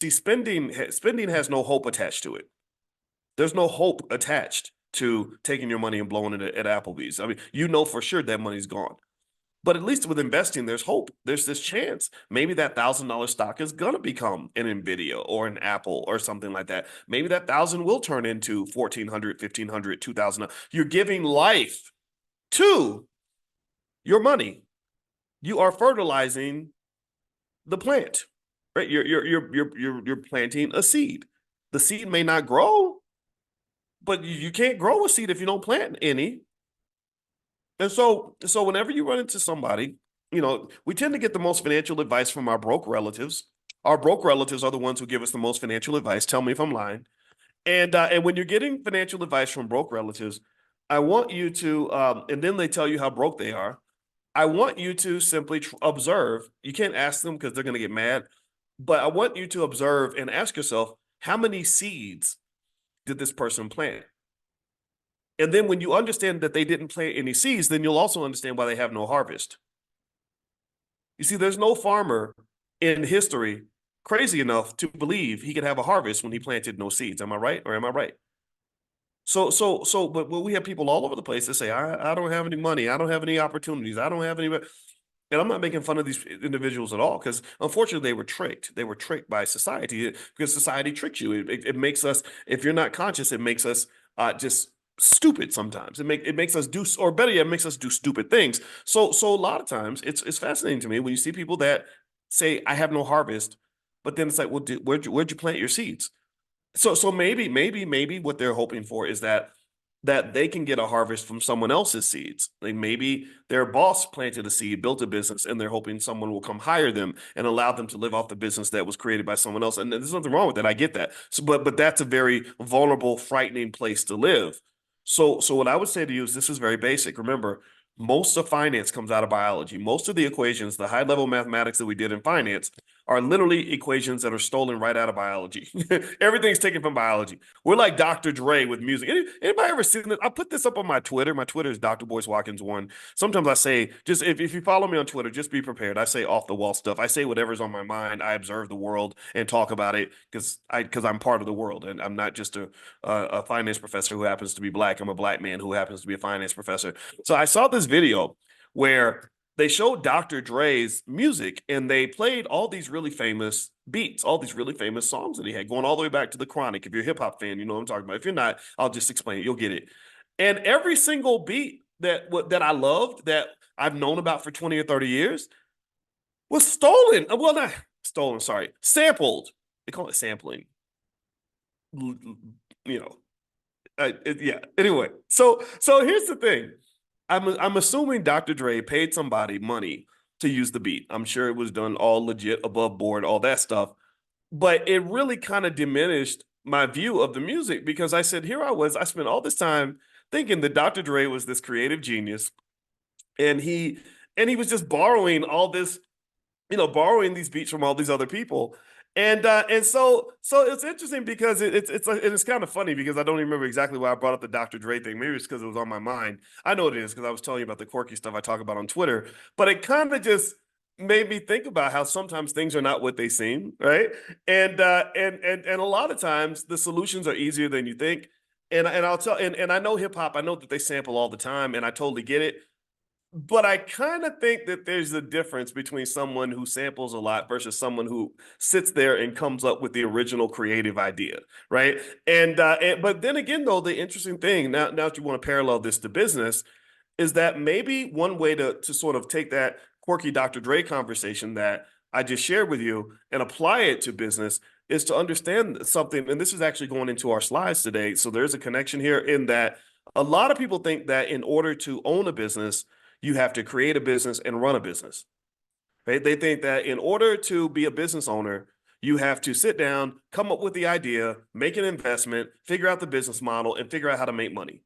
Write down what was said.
See, spending has no hope attached to it. There's no hope attached to taking your money and blowing it at Applebee's. I mean, you know for sure that money's gone. But at least with investing, there's hope. There's this chance. Maybe that $1,000 stock is gonna become an Nvidia or an Apple or something like that. Maybe that thousand will turn into 1,400, 1,500, 2,000. You're giving life to your money. You are fertilizing the plant, right? You're planting a seed. The seed may not grow, but you can't grow a seed if you don't plant any. And so whenever you run into somebody, we tend to get the most financial advice from our broke relatives. Our broke relatives are the ones who give us the most financial advice. Tell me if I'm lying. And when you're getting financial advice from broke relatives, I want you to, and then they tell you how broke they are. I want you to simply observe. You can't ask them because they're going to get mad, but I want you to observe and ask yourself, how many seeds did this person plant? And then when you understand that they didn't plant any seeds, then you'll also understand why they have no harvest. You see, there's no farmer in history crazy enough to believe he could have a harvest when he planted no seeds. Am I right? Or am I right? But we have people all over the place that say, I don't have any money. I don't have any opportunities. I don't have any. And I'm not making fun of these individuals at all, because unfortunately they were tricked. They were tricked by society, because society tricks you. It makes us, if you're not conscious, it makes us just stupid sometimes. It makes us do, or better yet, it makes us do stupid things. So a lot of times it's fascinating to me when you see people that say, I have no harvest, but then it's like, well, where'd you plant your seeds? So maybe what they're hoping for is that they can get a harvest from someone else's seeds. Like maybe their boss planted a seed, built a business, and they're hoping someone will come hire them and allow them to live off the business that was created by someone else. And there's nothing wrong with that. I get that. So, but that's a very vulnerable, frightening place to live. So what I would say to you is, this is very basic. Remember, most of finance comes out of biology. Most of the equations, the high level mathematics that we did in finance, are literally equations that are stolen right out of biology. Everything's taken from biology. We're like Dr. Dre with music. Anybody ever seen this? I put this up on my Twitter. My Twitter is Dr. Boyce Watkins 1. Sometimes I say, just if you follow me on Twitter, just be prepared. I say off the wall stuff. I say whatever's on my mind. I observe the world and talk about it because I'm part of the world, and I'm not just a finance professor who happens to be black. I'm a black man who happens to be a finance professor. So I saw this video where they showed Dr. Dre's music, and they played all these really famous beats, all these really famous songs that he had, going all the way back to the Chronic. If you're a hip hop fan, you know what I'm talking about. If you're not, I'll just explain it. You'll get it. And every single beat that I loved, that I've known about for 20 or 30 years, was stolen. Well, not stolen, sorry, sampled. They call it sampling. You know, yeah. Anyway, so here's the thing. I'm assuming Dr. Dre paid somebody money to use the beat. I'm sure it was done all legit, above board, all that stuff. But it really kind of diminished my view of the music, because I said, here I spent all this time thinking that Dr. Dre was this creative genius, and he was just borrowing all this, borrowing these beats from all these other people. And so it's interesting because it's kind of funny, because I don't even remember exactly why I brought up the Dr. Dre thing. Maybe it's because it was on my mind. I know it is, because I was telling you about the quirky stuff I talk about on Twitter. But it kind of just made me think about how sometimes things are not what they seem, right? And a lot of times the solutions are easier than you think. And I'll tell, and I know hip hop. I know that they sample all the time, and I totally get it. But I kind of think that there's a difference between someone who samples a lot versus someone who sits there and comes up with the original creative idea, right? But then again, though, the interesting thing, now if you want to parallel this to business, is that maybe one way to sort of take that quirky Dr. Dre conversation that I just shared with you and apply it to business is to understand something. And this is actually going into our slides today. So there's a connection here, in that a lot of people think that in order to own a business, you have to create a business and run a business. Right? They think that in order to be a business owner, you have to sit down, come up with the idea, make an investment, figure out the business model, and figure out how to make money.